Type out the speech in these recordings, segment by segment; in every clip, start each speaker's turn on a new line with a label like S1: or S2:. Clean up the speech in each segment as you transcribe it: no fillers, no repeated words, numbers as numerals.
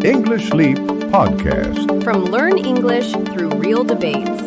S1: English Leap Podcast.
S2: From Learn English through real debates.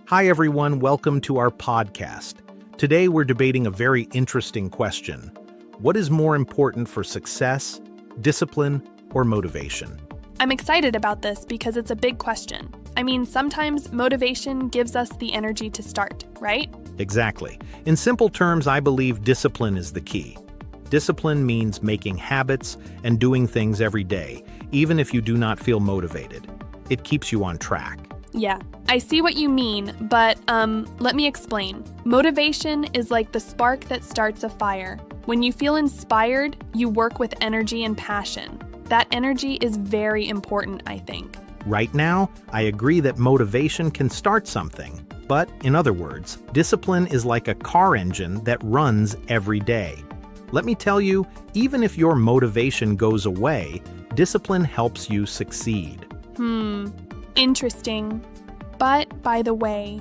S3: Hi, everyone. Welcome to our podcast. Today, we're debating a very interesting question. What is more important for success, discipline, or motivation?
S4: I'm excited about this because it's a big question. I mean, sometimes motivation gives us the energy to start, right?
S3: Exactly. In simple terms, I believe discipline is the key. Discipline means making habits and doing things every day, even if you do not feel motivated. It keeps you on track.
S4: Yeah, I see what you mean, but let me explain. Motivation is like the spark that starts a fire. When you feel inspired, you work with energy and passion. That energy is very important, I think.
S3: Right now, I agree that motivation can start something. But, in other words, discipline is like a car engine that runs every day. Let me tell you, even if your motivation goes away, discipline helps you succeed.
S4: Interesting. But, by the way,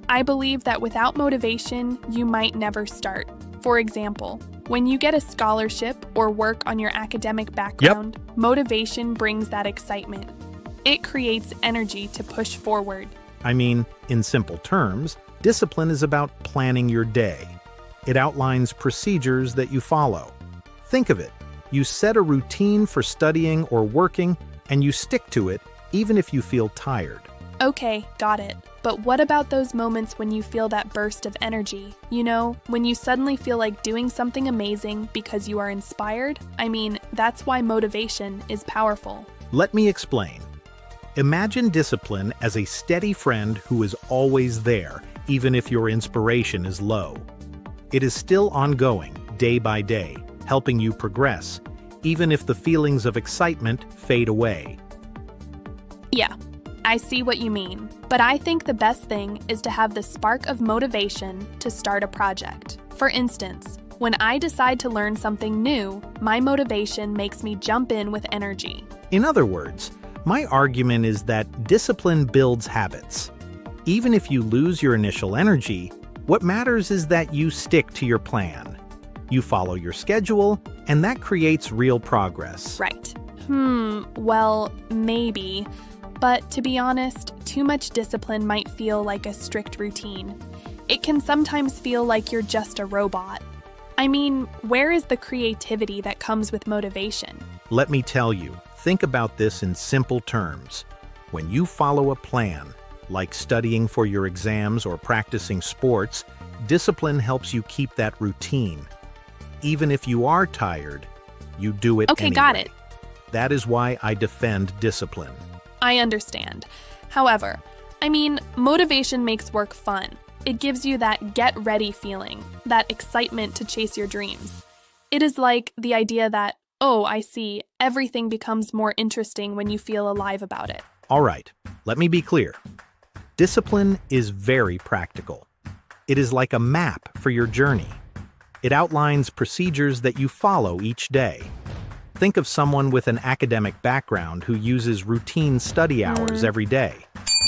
S4: I believe that without motivation, you might never start. For example, when you get a scholarship or work on your academic background, motivation brings that excitement. It creates energy to push forward.
S3: I mean, in simple terms, discipline is about planning your day. It outlines procedures that you follow. Think of it. You set a routine for studying or working, and you stick to it, even if you feel tired.
S4: Okay, got it. But what about those moments when you feel that burst of energy? You know, when you suddenly feel like doing something amazing because you are inspired? I mean, that's why motivation is powerful.
S3: Let me explain. Imagine discipline as a steady friend who is always there, even if your inspiration is low. It is still ongoing, day by day, helping you progress, even if the feelings of excitement fade away.
S4: Yeah, I see what you mean. But I think the best thing is to have the spark of motivation to start a project. For instance, when I decide to learn something new, my motivation makes me jump in with energy.
S3: In other words, my argument is that discipline builds habits. Even if you lose your initial energy, what matters is that you stick to your plan. You follow your schedule, and that creates real progress.
S4: Right. Well, maybe. But to be honest, too much discipline might feel like a strict routine. It can sometimes feel like you're just a robot. I mean, where is the creativity that comes with motivation?
S3: Let me tell you, think about this in simple terms. When you follow a plan, like studying for your exams or practicing sports, discipline helps you keep that routine. Even if you are tired, you do it
S4: Okay,
S3: anyway.
S4: got it.
S3: That is why I defend discipline.
S4: I understand. However, I mean, motivation makes work fun. It gives you that get-ready feeling, that excitement to chase your dreams. It is like the idea that, oh, I see, everything becomes more interesting when you feel alive about it.
S3: All right, let me be clear. Discipline is very practical. It is like a map for your journey. It outlines procedures that you follow each day. Think of someone with an academic background who uses routine study hours every day.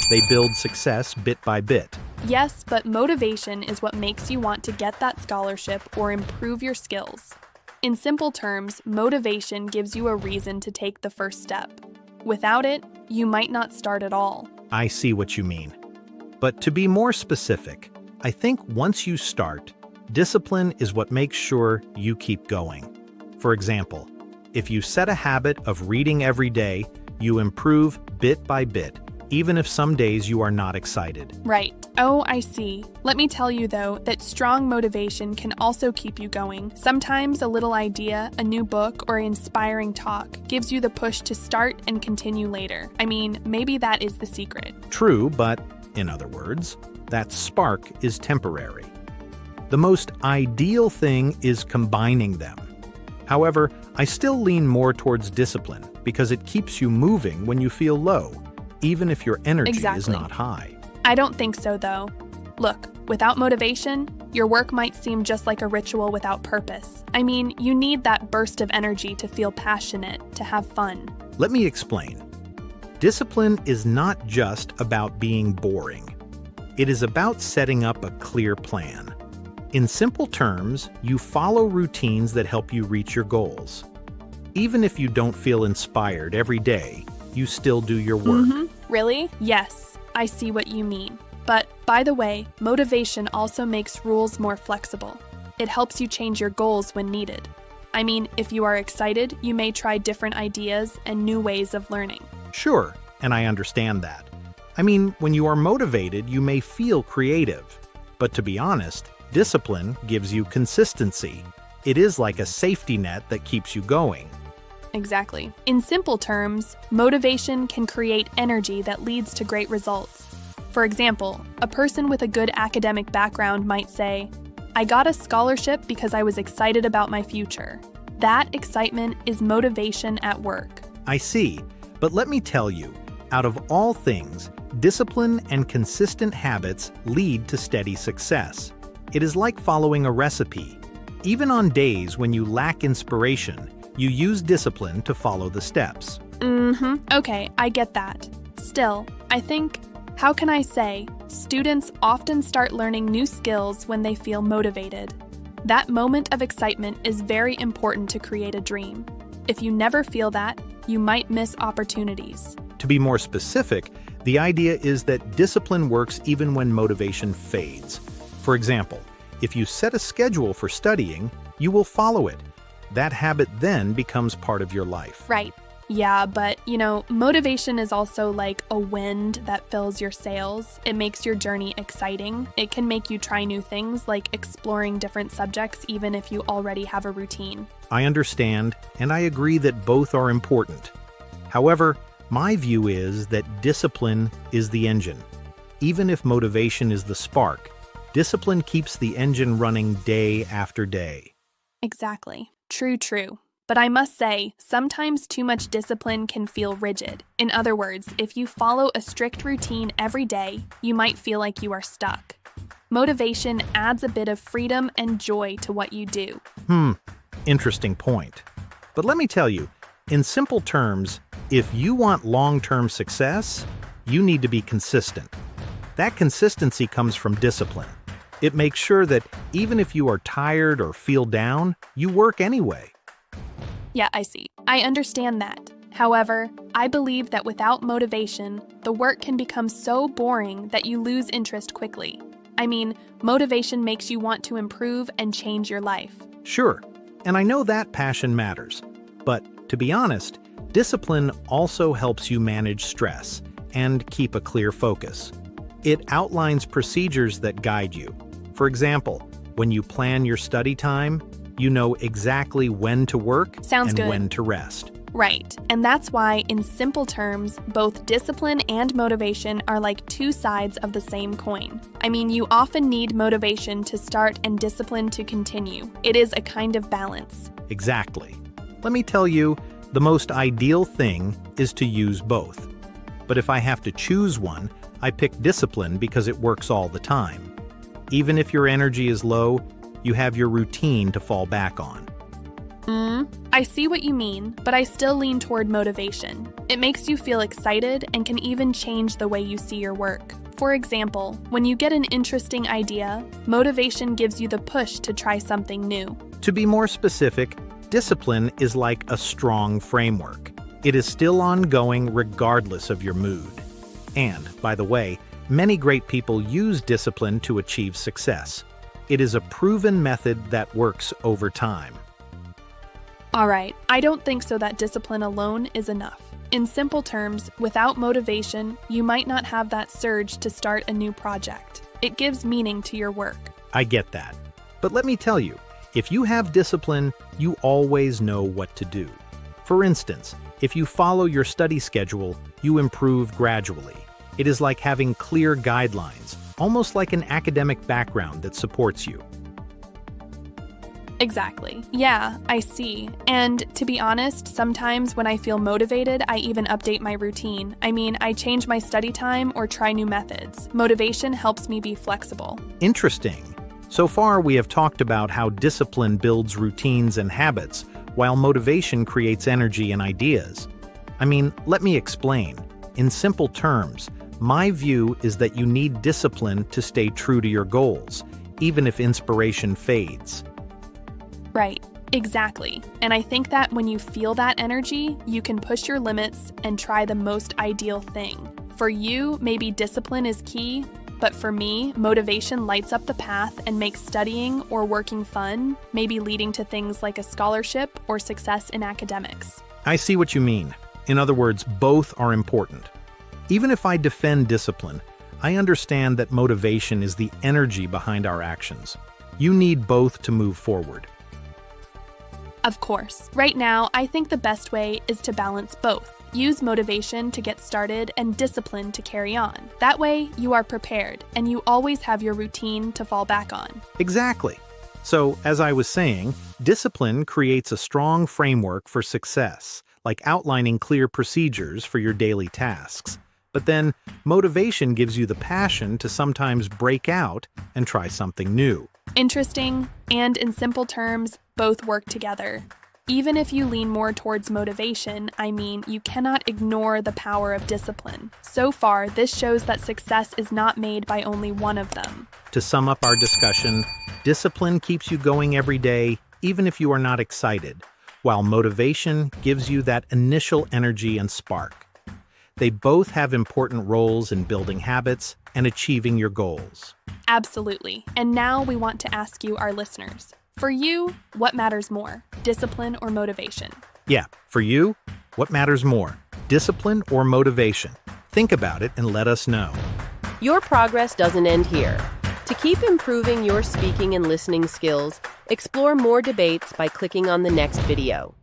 S3: They build success bit by bit.
S4: Yes, but motivation is what makes you want to get that scholarship or improve your skills. In simple terms, motivation gives you a reason to take the first step. Without it, you might not start at all.
S3: I see what you mean. But to be more specific, I think once you start, discipline is what makes sure you keep going. For example, if you set a habit of reading every day, you improve bit by bit, even if some days you are not excited.
S4: Right. Oh, I see. Let me tell you, though, that strong motivation can also keep you going. Sometimes a little idea, a new book, or inspiring talk gives you the push to start and continue later. I mean, maybe that is the secret.
S3: True, but, in other words, that spark is temporary. The most ideal thing is combining them. However, I still lean more towards discipline because it keeps you moving when you feel low, even if your energy is not high.
S4: I don't think so, though. Look, without motivation, your work might seem just like a ritual without purpose. I mean, you need that burst of energy to feel passionate, to have fun.
S3: Let me explain. Discipline is not just about being boring. It is about setting up a clear plan. In simple terms, you follow routines that help you reach your goals. Even if you don't feel inspired every day, you still do your work.
S4: Really? Yes, I see what you mean. But, by the way, motivation also makes rules more flexible. It helps you change your goals when needed. I mean, if you are excited, you may try different ideas and new ways of learning.
S3: Sure, and I understand that. I mean, when you are motivated, you may feel creative. But to be honest, discipline gives you consistency. It is like a safety net that keeps you going.
S4: Exactly. In simple terms, motivation can create energy that leads to great results. For example, a person with a good academic background might say, "I got a scholarship because I was excited about my future." That excitement is motivation at work.
S3: I see, but let me tell you, out of all things, discipline and consistent habits lead to steady success. It is like following a recipe. Even on days when you lack inspiration, you use discipline to follow the steps.
S4: Okay, I get that. Still, I think, how can I say, students often start learning new skills when they feel motivated. That moment of excitement is very important to create a dream. If you never feel that, you might miss opportunities.
S3: To be more specific, the idea is that discipline works even when motivation fades. For example, if you set a schedule for studying, you will follow it. That habit then becomes part of your life.
S4: Right. Yeah, but, motivation is also like a wind that fills your sails. It makes your journey exciting. It can make you try new things, like exploring different subjects, even if you already have a routine.
S3: I understand, and I agree that both are important. However, my view is that discipline is the engine. Even if motivation is the spark, discipline keeps the engine running day after day.
S4: Exactly. True. But I must say, sometimes too much discipline can feel rigid. In other words, if you follow a strict routine every day, you might feel like you are stuck. Motivation adds a bit of freedom and joy to what you do.
S3: Interesting point. But let me tell you, in simple terms, if you want long-term success, you need to be consistent. That consistency comes from discipline. It makes sure that even if you are tired or feel down, you work anyway.
S4: Yeah, I see. I understand that. However, I believe that without motivation, the work can become so boring that you lose interest quickly. I mean, motivation makes you want to improve and change your life.
S3: Sure, and I know that passion matters. But to be honest, discipline also helps you manage stress and keep a clear focus. It outlines procedures that guide you. For example, when you plan your study time, you know exactly when to work and when to rest.
S4: Right, and that's why, in simple terms, both discipline and motivation are like two sides of the same coin. I mean, you often need motivation to start and discipline to continue. It is a kind of balance.
S3: Exactly. Let me tell you, the most ideal thing is to use both. But if I have to choose one, I pick discipline because it works all the time. Even if your energy is low, you have your routine to fall back on.
S4: I see what you mean, but I still lean toward motivation. It makes you feel excited and can even change the way you see your work. For example, when you get an interesting idea, motivation gives you the push to try something new.
S3: To be more specific, discipline is like a strong framework. It is still ongoing regardless of your mood. And, by the way, many great people use discipline to achieve success. It is a proven method that works over time.
S4: All right, I don't think so that discipline alone is enough. In simple terms, without motivation, you might not have that surge to start a new project. It gives meaning to your work.
S3: I get that. But let me tell you, if you have discipline, you always know what to do. For instance, if you follow your study schedule, you improve gradually. It is like having clear guidelines, almost like an academic background that supports you.
S4: Exactly. Yeah, I see. And to be honest, sometimes when I feel motivated, I even update my routine. I mean, I change my study time or try new methods. Motivation helps me be flexible.
S3: Interesting. So far, we have talked about how discipline builds routines and habits, while motivation creates energy and ideas. I mean, let me explain. In simple terms, my view is that you need discipline to stay true to your goals, even if inspiration fades.
S4: Right. Exactly. And I think that when you feel that energy, you can push your limits and try the most ideal thing. For you, maybe discipline is key, but for me, motivation lights up the path and makes studying or working fun, maybe leading to things like a scholarship or success in academics.
S3: I see what you mean. In other words, both are important. Even if I defend discipline, I understand that motivation is the energy behind our actions. You need both to move forward.
S4: Of course. Right now, I think the best way is to balance both. Use motivation to get started and discipline to carry on. That way, you are prepared, and you always have your routine to fall back on.
S3: Exactly. So, as I was saying, discipline creates a strong framework for success, like outlining clear procedures for your daily tasks. But then, motivation gives you the passion to sometimes break out and try something new.
S4: Interesting, and in simple terms, both work together. Even if you lean more towards motivation, you cannot ignore the power of discipline. So far, this shows that success is not made by only one of them.
S3: To sum up our discussion, discipline keeps you going every day, even if you are not excited, while motivation gives you that initial energy and spark. They both have important roles in building habits and achieving your goals.
S4: Absolutely. And now we want to ask you, our listeners, for you, what matters more, discipline or motivation?
S3: Yeah, for you, what matters more, discipline or motivation? Think about it and let us know.
S5: Your progress doesn't end here. To keep improving your speaking and listening skills, explore more debates by clicking on the next video.